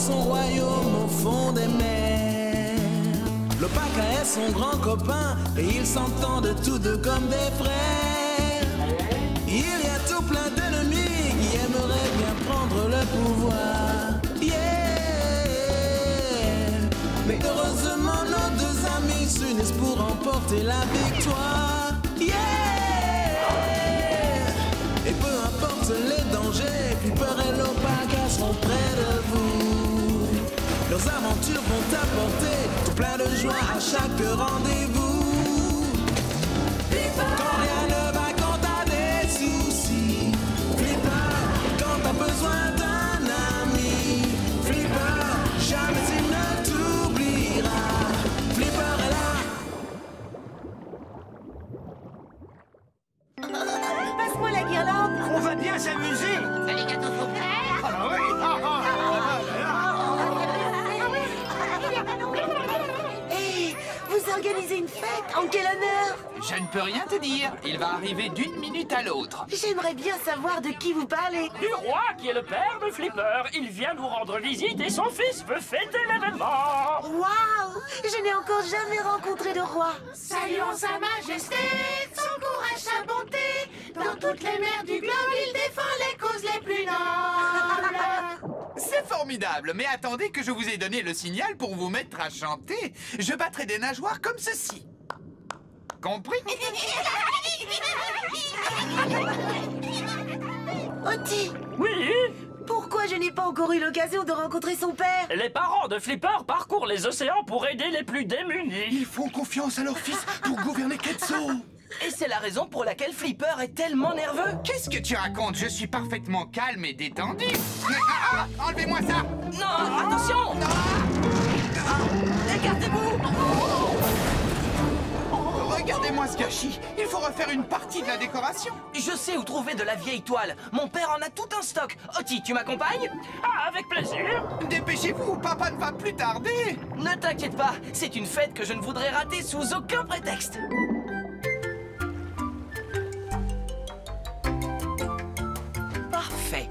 son royaume au fond des mers. L'Opaka est son grand copain et ils s'entendent tous deux comme des frères. Il y a tout plein d'ennemis qui aimeraient bien prendre le pouvoir. Mais heureusement nos deux amis s'unissent pour remporter la victoire. Et peu importe les dangers, Flipper et l'Opaka seront près de vous. Leurs aventures vont apporter tout plein de joie à chaque rendez-vous. Quand rien ne va, quand t'as des soucis, Flipper, quand t'as besoin d'un ami, Flipper, jamais il ne t'oubliera. Flipper est là. Passe-moi la guirlande. On va bien s'amuser. Les gâteaux sont prêts? Ah oui. Hey, vous organisez une fête? En quel honneur? Je ne peux rien te dire. Il va arriver d'une minute à l'autre. J'aimerais bien savoir de qui vous parlez. Du roi qui est le père de Flipper. Il vient nous rendre visite et son fils veut fêter l'événement. Waouh! Je n'ai encore jamais rencontré de roi. Saluons sa majesté, son courage, sa bonté. Dans toutes les mers du globe, il défend les causes les plus nobles. C'est formidable, mais attendez que je vous ai donné le signal pour vous mettre à chanter. Je battrai des nageoires comme ceci. Compris? Oti, Oui, pourquoi je n'ai pas encore eu l'occasion de rencontrer son père? les parents de Flipper parcourent les océans pour aider les plus démunis. Ils font confiance à leur fils pour gouverner Ketso. Et c'est la raison pour laquelle Flipper est tellement nerveux. Qu'est-ce que tu racontes? Je suis parfaitement calme et détendu. Enlevez-moi ça! Non, attention! Écartez-vous! Regardez-moi ce gâchis. Il faut refaire une partie de la décoration. Je sais où trouver de la vieille toile. Mon père en a tout un stock. Oti, tu m'accompagnes? Ah, avec plaisir. Dépêchez-vous, papa ne va plus tarder. Ne t'inquiète pas, c'est une fête que je ne voudrais rater sous aucun prétexte. Parfait.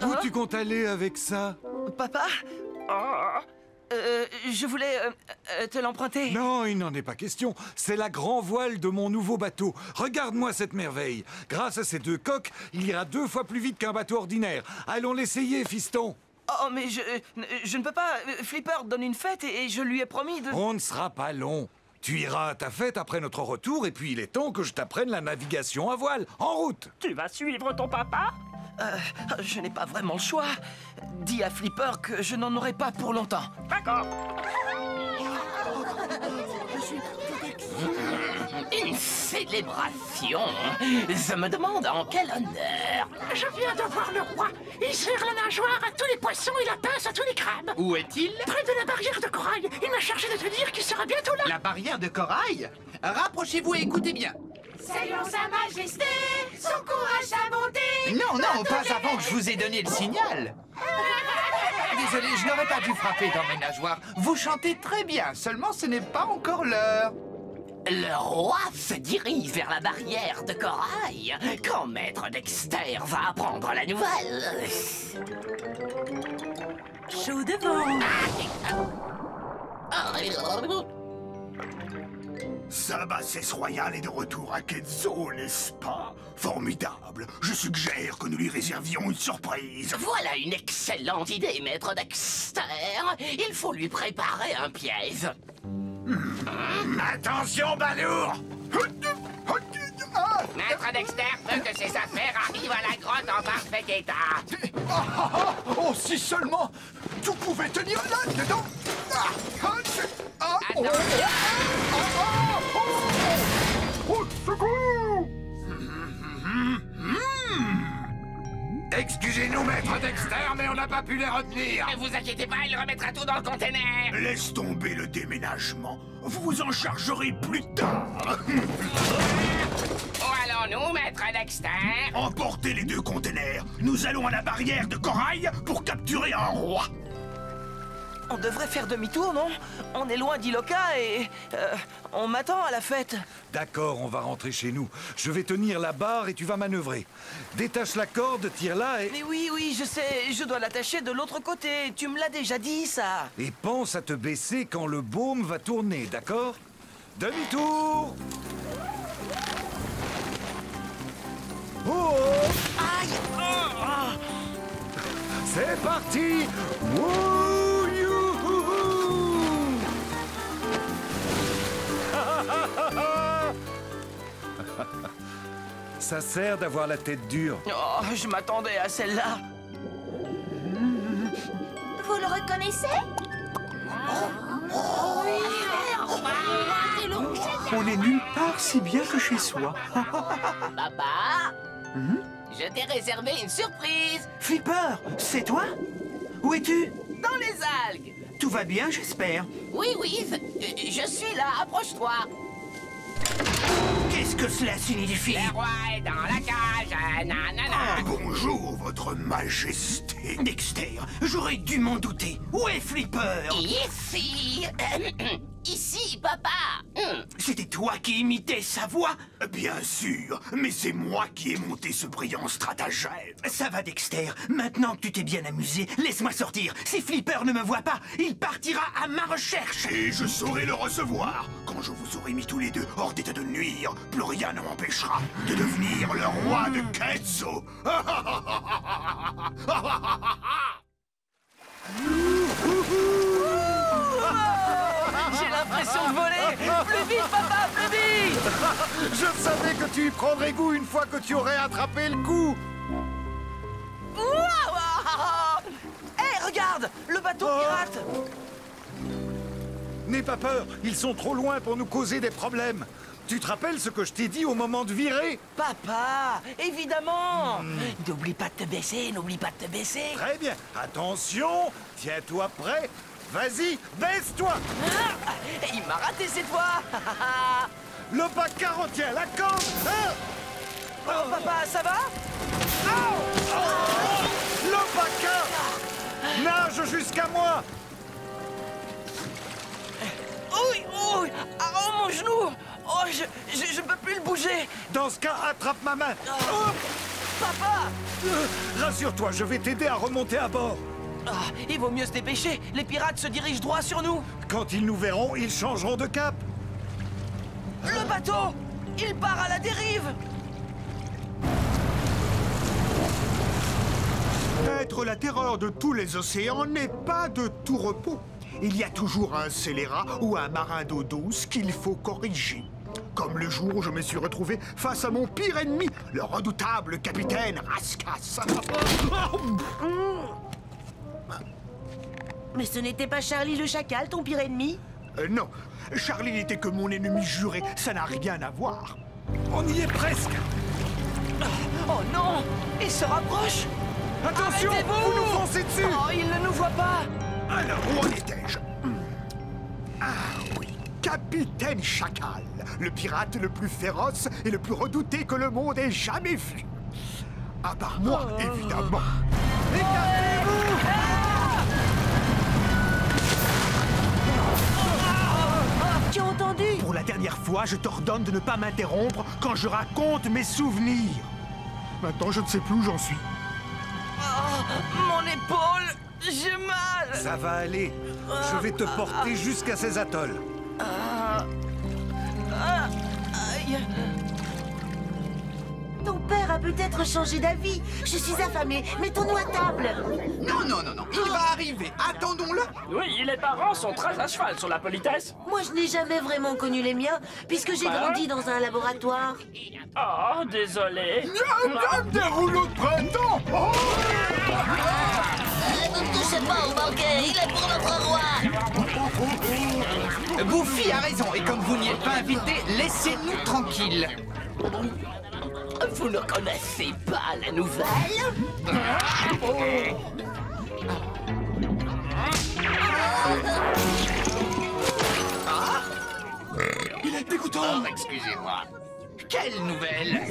Où tu comptes aller avec ça? Papa? Je voulais te l'emprunter. Non, il n'en est pas question. C'est la grand voile de mon nouveau bateau. Regarde-moi cette merveille. Grâce à ces deux coques, il ira 2 fois plus vite qu'un bateau ordinaire. Allons l'essayer, fiston. Oh, mais je ne peux pas. Flipper donne une fête et je lui ai promis de... On ne sera pas long. Tu iras à ta fête après notre retour et puis il est temps que je t'apprenne la navigation à voile. En route! Tu vas suivre ton papa? Je n'ai pas vraiment le choix. Dis à Flipper que je n'en aurai pas pour longtemps. D'accord. Une célébration. Je me demande en quel honneur. Je viens de voir le roi. Il serre la nageoire à tous les poissons et la pince à tous les crabes. Où est-il? Près de la barrière de corail. Il m'a chargé de te dire qu'il sera bientôt là. La barrière de corail? Rapprochez-vous et écoutez bien. Saluons sa majesté, son courage, sa bonté. Non, non, pas avant que je vous ai donné le signal. Désolé, je n'aurais pas dû frapper dans mes nageoires. Vous chantez très bien, seulement ce n'est pas encore l'heure. Le roi se dirige vers la barrière de corail quand Maître Dexter va apprendre la nouvelle. Chaud devant. Sa bassesse royale est de retour à Ketso, n'est-ce pas? Formidable. Je suggère que nous lui réservions une surprise. Voilà une excellente idée, Maître Dexter. Il faut lui préparer un piège. Attention, Balourd! Maître Dexter veut que ses affaires arrivent à la grotte en parfait état. Oh, si seulement tout pouvait tenir là-dedans! Attends. Au secours! Excusez-nous, maître Dexter, mais on n'a pas pu les retenir. Ne vous inquiétez pas, il remettra tout dans le conteneur. Laisse tomber le déménagement. Vous vous en chargerez plus tard. Où allons-nous, Maître Dexter? Emportez les 2 containers. Nous allons à la barrière de corail pour capturer un roi. On devrait faire demi-tour, non? On est loin d'Iloka et... on m'attend à la fête. D'accord, on va rentrer chez nous. Je vais tenir la barre et tu vas manœuvrer. Détache la corde, tire-la et... Mais oui, je sais. Je dois l'attacher de l'autre côté. Tu me l'as déjà dit, ça. Et pense à te baisser quand le baume va tourner, d'accord? Demi-tour! Oh! Aïe! C'est parti! Wouh, youhou! Ça sert d'avoir la tête dure. Oh, je m'attendais à celle-là. Vous le reconnaissez? On est nulle part si bien que chez soi. Papa, je t'ai réservé une surprise. Flipper, c'est toi? Où es-tu? Dans les algues. Tout va bien, j'espère. Oui, je suis là, approche-toi. Qu'est-ce que cela signifie? Le roi est dans la cage, nanana. Bonjour, votre majesté. Dexter, j'aurais dû m'en douter. Où est Flipper? Ici. Ici, papa. C'était toi qui imitais sa voix? Bien sûr, mais c'est moi qui ai monté ce brillant stratagème. Ça va, Dexter. Maintenant que tu t'es bien amusé, laisse-moi sortir. Si Flipper ne me voit pas, il partira à ma recherche. Et je saurai le recevoir. Quand je vous aurai mis tous les deux hors d'état de nuire, plus rien ne m'empêchera de devenir le roi de Ketzo. J'ai l'impression de voler. Plus vite, papa, plus vite. Je savais que tu y prendrais goût une fois que tu aurais attrapé le coup. Hé, regarde, le bateau pirate. N'aie pas peur, ils sont trop loin pour nous causer des problèmes. Tu te rappelles ce que je t'ai dit au moment de virer? Papa, évidemment. N'oublie pas de te baisser, n'oublie pas de te baisser. Très bien, attention, tiens-toi prêt. Vas-y, baisse-toi. Il m'a raté cette fois. Le bacard retient la corde. Oh, papa, ça va? Le bacard nage jusqu'à moi. Oui, oh, mon genou. Oh, je peux plus le bouger. Dans ce cas, attrape ma main. Papa. Rassure-toi, je vais t'aider à remonter à bord. Il vaut mieux se dépêcher. Les pirates se dirigent droit sur nous. Quand ils nous verront, ils changeront de cap. Le bateau, il part à la dérive. Être la terreur de tous les océans n'est pas de tout repos. Il y a toujours un scélérat ou un marin d'eau douce qu'il faut corriger. Comme le jour où je me suis retrouvé face à mon pire ennemi, le redoutable capitaine Raskas. Mais ce n'était pas Charlie le chacal, ton pire ennemi? Non, Charlie n'était que mon ennemi juré, ça n'a rien à voir. On y est presque. Oh non, il se rapproche. Attention, Arrêtez-vous! vous nous foncez dessus. Oh, il ne nous voit pas. Alors, où en étais-je? Ah oui, Capitaine Chacal, le pirate le plus féroce et le plus redouté que le monde ait jamais vu. À part moi, évidemment. Écartez-vous. Tu as entendu? Pour la dernière fois, je t'ordonne de ne pas m'interrompre quand je raconte mes souvenirs. Maintenant, je ne sais plus où j'en suis. Mon épaule, j'ai mal. Ça va aller. Je vais te porter jusqu'à ces atolls. Aïe. Ton père a peut-être changé d'avis. Je suis affamée. Mettons-nous à table. Non, il va arriver. Attendons-le. Oui, les parents sont très à cheval sur la politesse. Moi, je n'ai jamais vraiment connu les miens, puisque j'ai grandi dans un laboratoire. Oh, désolé. Des rouleaux de printemps. Oh, Ne touchez pas au banquet, il est pour notre roi. Goofy a raison, et comme vous n'y êtes pas invité, laissez-nous tranquilles. Vous ne connaissez pas la nouvelle? Il est dégoûtant. Excusez-moi. Quelle nouvelle?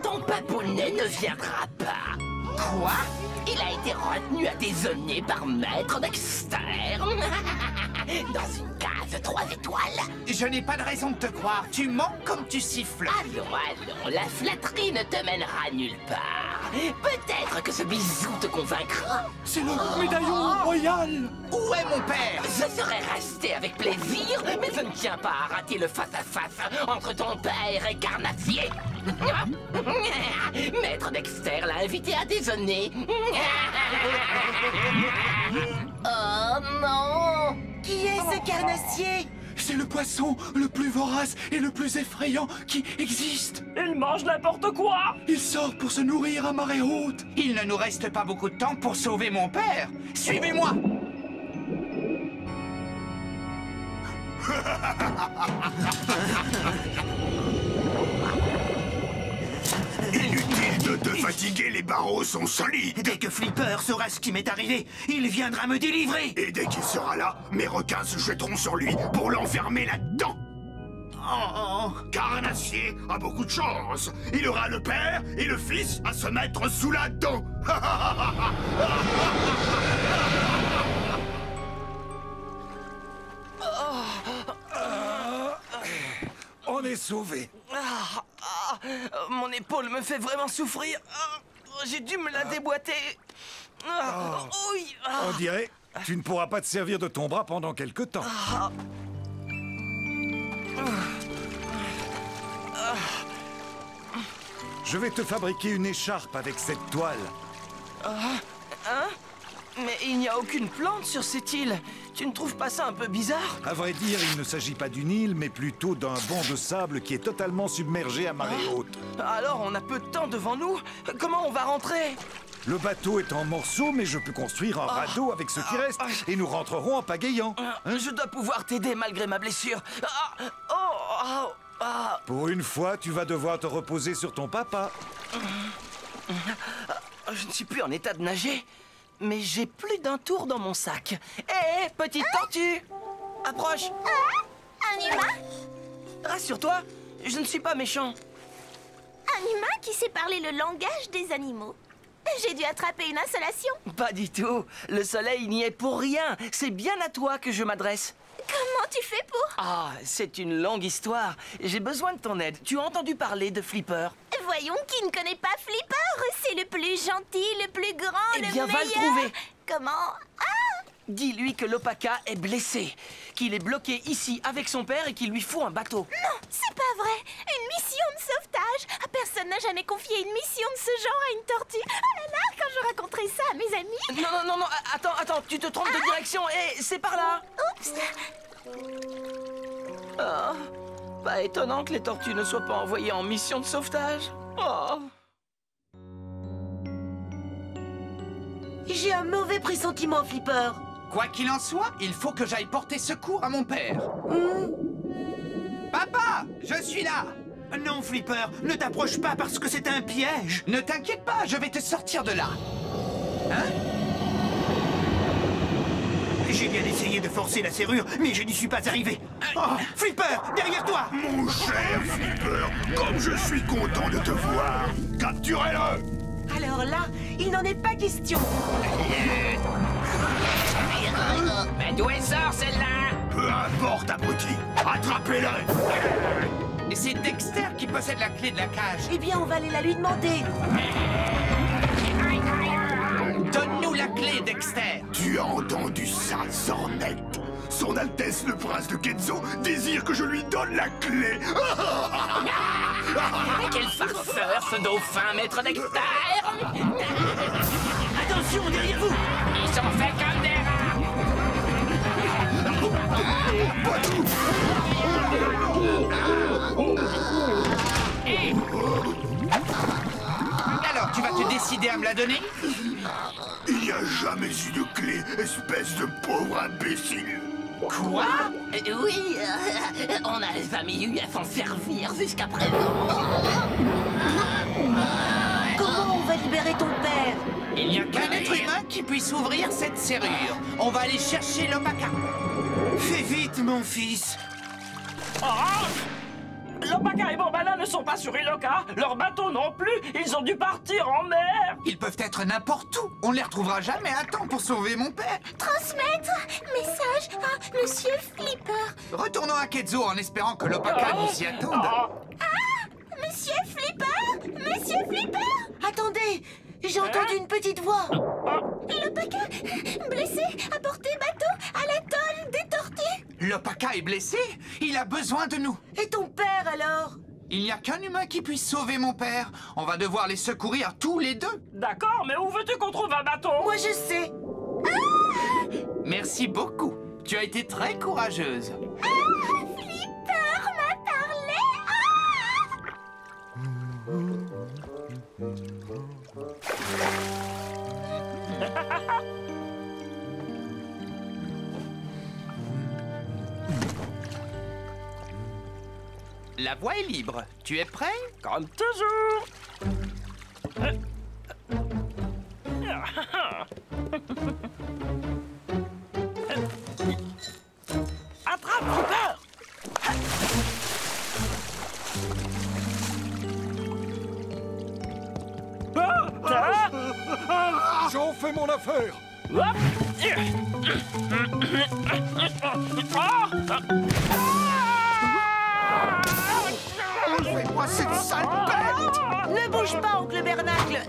Ton papounet ne viendra pas. Quoi? Il a été retenu à déshonner par Maître Dexter dans une case 3 étoiles. Je n'ai pas de raison de te croire. Tu mens comme tu siffles. Allons, la flatterie ne te mènera nulle part. Peut-être que ce bisou te convaincra. C'est le médaillon royal. Où est mon père? Je serais resté avec plaisir, mais je ne tiens pas à rater le face-à-face entre ton père et Carnassier. Maître Dexter l'a invité à déjeuner. Oh non! Qui est ce carnassier? C'est le poisson le plus vorace et le plus effrayant qui existe. Il mange n'importe quoi. Il sort pour se nourrir à marée haute. Il ne nous reste pas beaucoup de temps pour sauver mon père. Suivez-moi. Inutile de te fatiguer, les barreaux sont solides. Dès que Flipper saura ce qui m'est arrivé, il viendra me délivrer. Et dès qu'il sera là, mes requins se jetteront sur lui pour l'enfermer là-dedans. Oh. Carnassier a beaucoup de chance. Il aura le père et le fils à se mettre sous la dent. On est sauvés. Mon épaule me fait vraiment souffrir. J'ai dû me la déboîter. Oui. On dirait, tu ne pourras pas te servir de ton bras pendant quelque temps. Je vais te fabriquer une écharpe avec cette toile. Mais il n'y a aucune plante sur cette île. Tu ne trouves pas ça un peu bizarre? À vrai dire, il ne s'agit pas d'une île, mais plutôt d'un banc de sable qui est totalement submergé à marée haute. Alors on a peu de temps devant nous. Comment on va rentrer? Le bateau est en morceaux, mais je peux construire un radeau avec ce qui reste, et nous rentrerons en pagayant. Je dois pouvoir t'aider malgré ma blessure. Pour une fois, tu vas devoir te reposer sur ton papa. Je ne suis plus en état de nager, mais j'ai plus d'un tour dans mon sac. Hé, petite tortue! Approche! Un humain? Rassure-toi, je ne suis pas méchant. Un humain qui sait parler le langage des animaux. J'ai dû attraper une insolation. Pas du tout. Le soleil n'y est pour rien. C'est bien à toi que je m'adresse. Comment tu fais pour? Ah, c'est une longue histoire. J'ai besoin de ton aide. Tu as entendu parler de Flipper? Voyons, qui ne connaît pas Flipper? C'est le plus gentil, le plus grand, Eh le bien, meilleur. va le trouver. Comment? Dis-lui que l'Opaka est blessé, qu'il est bloqué ici avec son père et qu'il lui faut un bateau. Non, c'est pas vrai. Une mission de sauvetage. Personne n'a jamais confié une mission de ce genre à une tortue. Oh là là, quand je raconterai ça à mes amis. Non, attends, tu te trompes de direction. Hé, c'est par là. Oups. Oh, pas étonnant que les tortues ne soient pas envoyées en mission de sauvetage. Oh. J'ai un mauvais pressentiment, Flipper. Quoi qu'il en soit, il faut que j'aille porter secours à mon père. Papa, je suis là. Non, Flipper, ne t'approche pas parce que c'est un piège. Ne t'inquiète pas, je vais te sortir de là. Hein? J'ai bien essayé de forcer la serrure, mais je n'y suis pas arrivé. Oh, Flipper, derrière toi! Mon cher Flipper, comme je suis content de te voir. Capturez-le! Alors là, il n'en est pas question. Mais d'où elle sort, celle-là? Peu importe, abruti. Attrapez-le! C'est Dexter qui possède la clé de la cage. Eh bien, on va aller la lui demander. Donne-nous la clé, Dexter. Tu as entendu ça, Zornette? Son Altesse le Prince de Kenzo désire que je lui donne la clé. Quel farceur, ce dauphin, Maître Dexter! Attention, derrière vous! Ils sont faits comme des rats! Alors, tu vas te décider à me la donner? Il n'y a jamais eu de clé, espèce de pauvre imbécile. Quoi? Oui, on n'a jamais eu à s'en servir jusqu'à présent. Comment on va libérer ton père? Il n'y a qu'un être humain qui puisse ouvrir cette serrure. On va aller chercher l'Opaka. Fais vite, mon fils. Lopaka et Bombala ne sont pas sur Iloka, leur bateau non plus, ils ont dû partir en mer. Ils peuvent être n'importe où. On ne les retrouvera jamais à temps pour sauver mon père. Transmettre message à Monsieur Flipper. Retournons à Ketzo en espérant que Lopaka nous y attende. Monsieur Flipper, Monsieur Flipper. Attendez, j'ai entendu une petite voix. Lopaka, blessé, apporté bateau à l'atoll des tortues. Lopaka est blessé. Il a besoin de nous. Et ton père alors? Il n'y a qu'un humain qui puisse sauver mon père. On va devoir les secourir tous les deux. D'accord, mais où veux-tu qu'on trouve un bateau? Moi je sais. Merci beaucoup. Tu as été très courageuse. Flipper m'a parlé. La voie est libre. Tu es prêt? Comme toujours. Attrape, Flipper. J'en fais mon affaire. Enlevez-moi cette sale bête! Ne bouge pas, oncle Bernacle.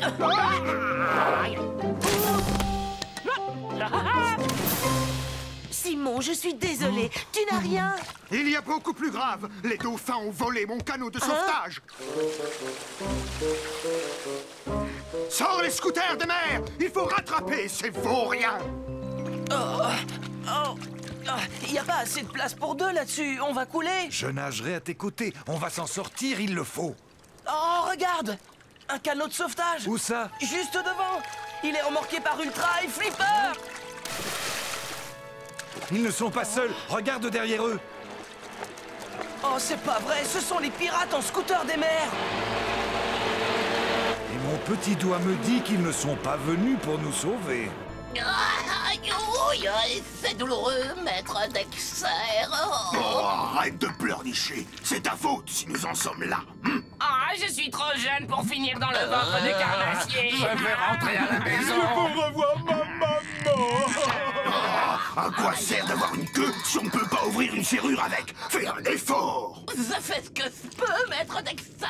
Simon, je suis désolée. Tu n'as rien. Il y a beaucoup plus grave. Les dauphins ont volé mon canot de sauvetage. Sors les scooters de mer! Il faut rattraper ces vauriens! Il n'y a pas assez de place pour deux là-dessus. On va couler. Je nagerai à tes côtés. On va s'en sortir, il le faut. Oh, regarde! Un canot de sauvetage. Où ça? Juste devant. Il est remorqué par Ultra et Flipper. Ils ne sont pas seuls. Regarde derrière eux. Oh, c'est pas vrai. Ce sont les pirates en scooter des mers. Et mon petit doigt me dit qu'ils ne sont pas venus pour nous sauver. C'est douloureux, maître Dexter. Oh, arrête de pleurnicher. C'est ta faute si nous en sommes là. Ah, je suis trop jeune pour finir dans le ventre de carnassier. Je veux rentrer à la maison. revoir ma maman. À quoi sert d'avoir une queue si on ne peut pas ouvrir une serrure avec? Fais un effort. Je fais ce que je peux, maître Dexter.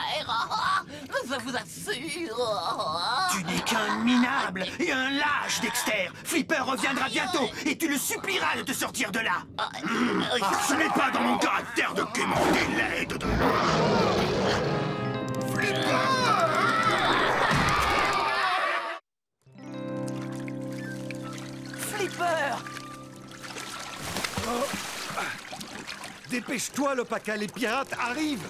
Je vous assure. Tu n'es qu'un minable et un lâche, Dexter. Flipper reviendra bientôt et tu le supplieras de te sortir de là. Ce n'est pas dans mon caractère de quémander l'aide de... Flipper. Dépêche-toi, Lopaka, les pirates arrivent.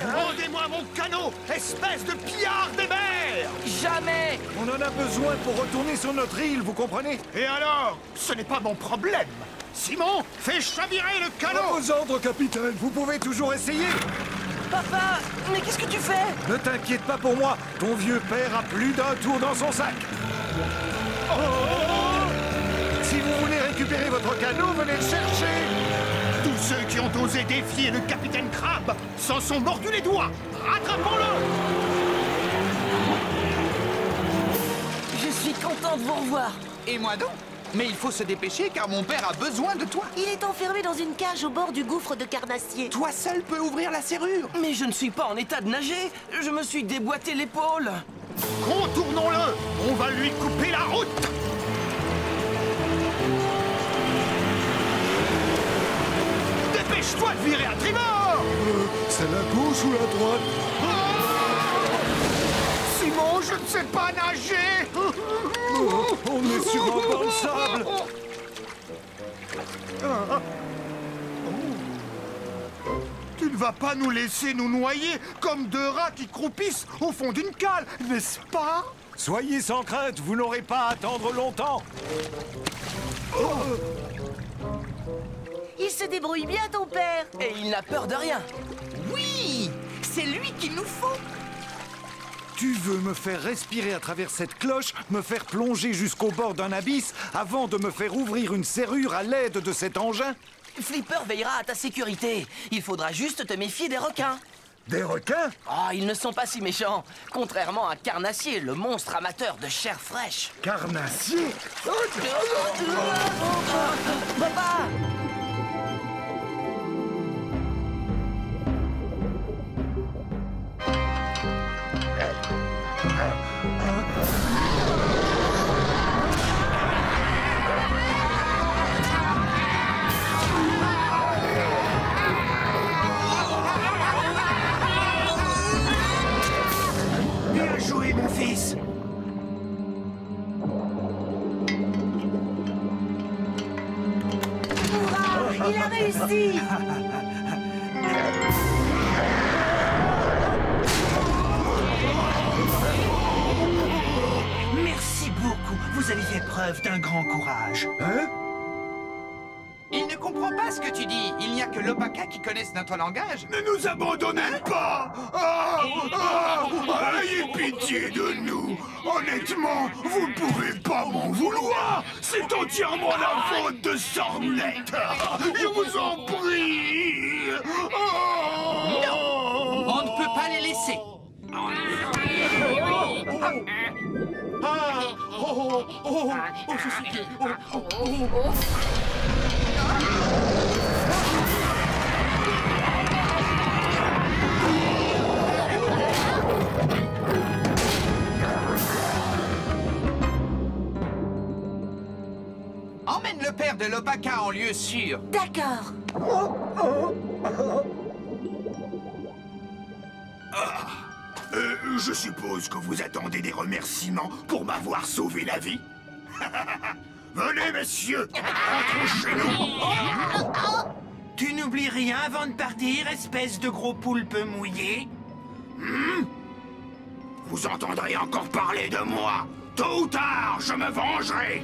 Rendez-moi mon canot, espèce de pillard des mers! Jamais. On en a besoin pour retourner sur notre île, vous comprenez? Et alors? Ce n'est pas mon problème. Simon, fais chavirer le À canot! vos ordres, capitaine, vous pouvez toujours essayer. Papa, mais qu'est-ce que tu fais? Ne t'inquiète pas pour moi, ton vieux père a plus d'un tour dans son sac. Si vous voulez récupérer votre canot, venez le chercher. Tous ceux qui ont osé défier le capitaine Crabbe s'en sont mordus les doigts. Rattrapons-le! Je suis content de vous revoir. Et moi donc? Mais il faut se dépêcher car mon père a besoin de toi. Il est enfermé dans une cage au bord du gouffre de carnassier. Toi seul peux ouvrir la serrure. Mais je ne suis pas en état de nager. Je me suis déboîté l'épaule. Contournons-le! On va lui couper la route! Dépêche-toi de virer à tribord! C'est la gauche ou la droite? Simon, je ne sais pas nager! On est sûrement dans le sable. Tu ne vas pas nous laisser nous noyer comme deux rats qui croupissent au fond d'une cale, n'est-ce pas? Soyez sans crainte, vous n'aurez pas à attendre longtemps. Il se débrouille bien, ton père. Et il n'a peur de rien. Oui, c'est lui qu'il nous faut. Tu veux me faire respirer à travers cette cloche, me faire plonger jusqu'au bord d'un abysse avant de me faire ouvrir une serrure à l'aide de cet engin? Flipper veillera à ta sécurité. Il faudra juste te méfier des requins. Des requins? Oh, ils ne sont pas si méchants. Contrairement à Carnassier, le monstre amateur de chair fraîche. Carnassier? Papa! Bien joué, mon fils. Hurrah! Il a réussi! Merci beaucoup. Vous avez fait preuve d'un grand courage. Hein? Il ne comprend pas ce que tu dis. Il n'y a que l'Opaka qui connaisse notre langage. Ne nous abandonnez pas! Ayez pitié de nous! Honnêtement, vous ne pouvez pas m'en vouloir! C'est entièrement la faute de Sornette! Je vous en prie! On ne peut pas les laisser. Emmène le père de l'Opaka en lieu sûr. D'accord. Je suppose que vous attendez des remerciements pour m'avoir sauvé la vie? Venez, messieurs! Rentrons chez nous! Tu n'oublies rien avant de partir, espèce de gros poulpe mouillé? Vous entendrez encore parler de moi! Tôt ou tard, je me vengerai!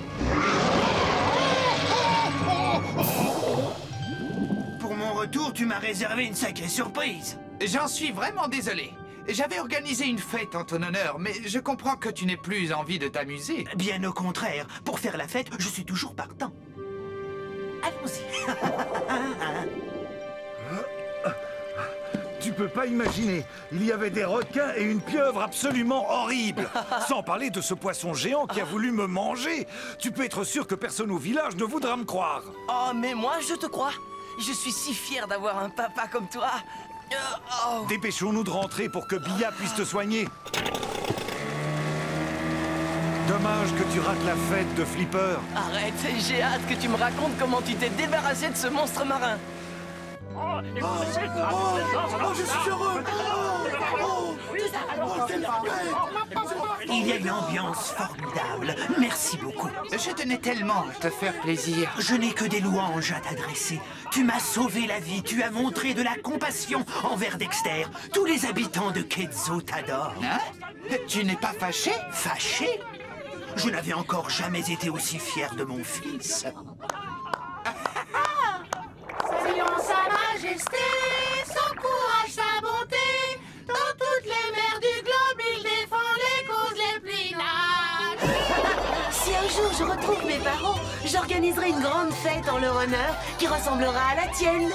Pour mon retour, tu m'as réservé une sacrée surprise. J'en suis vraiment désolé. J'avais organisé une fête en ton honneur, mais je comprends que tu n'aies plus envie de t'amuser. Bien au contraire, pour faire la fête, je suis toujours partant. Allons-y. Tu peux pas imaginer, il y avait des requins et une pieuvre absolument horrible. Sans parler de ce poisson géant qui a voulu me manger. Tu peux être sûr que personne au village ne voudra me croire. Oh, mais moi, je te crois. Je suis si fier d'avoir un papa comme toi. Dépêchons-nous de rentrer pour que Billa puisse te soigner. Dommage que tu rates la fête de Flipper. Arrête, j'ai hâte que tu me racontes comment tu t'es débarrassé de ce monstre marin. Je suis heureux! Il y a une ambiance formidable. Merci beaucoup. Je tenais tellement à te faire plaisir. Je n'ai que des louanges à t'adresser. Tu m'as sauvé la vie. Tu as montré de la compassion envers Dexter. Tous les habitants de Quetzal t'adorent. Hein? Tu n'es pas fâché? Fâché? Je n'avais encore jamais été aussi fier de mon fils. Saluons sa majesté, son courage, sa bonté. Dans toutes les mers du globe, il défend les causes les plus nobles. Si un jour je retrouve mes parents, j'organiserai une grande fête en leur honneur qui ressemblera à la tienne.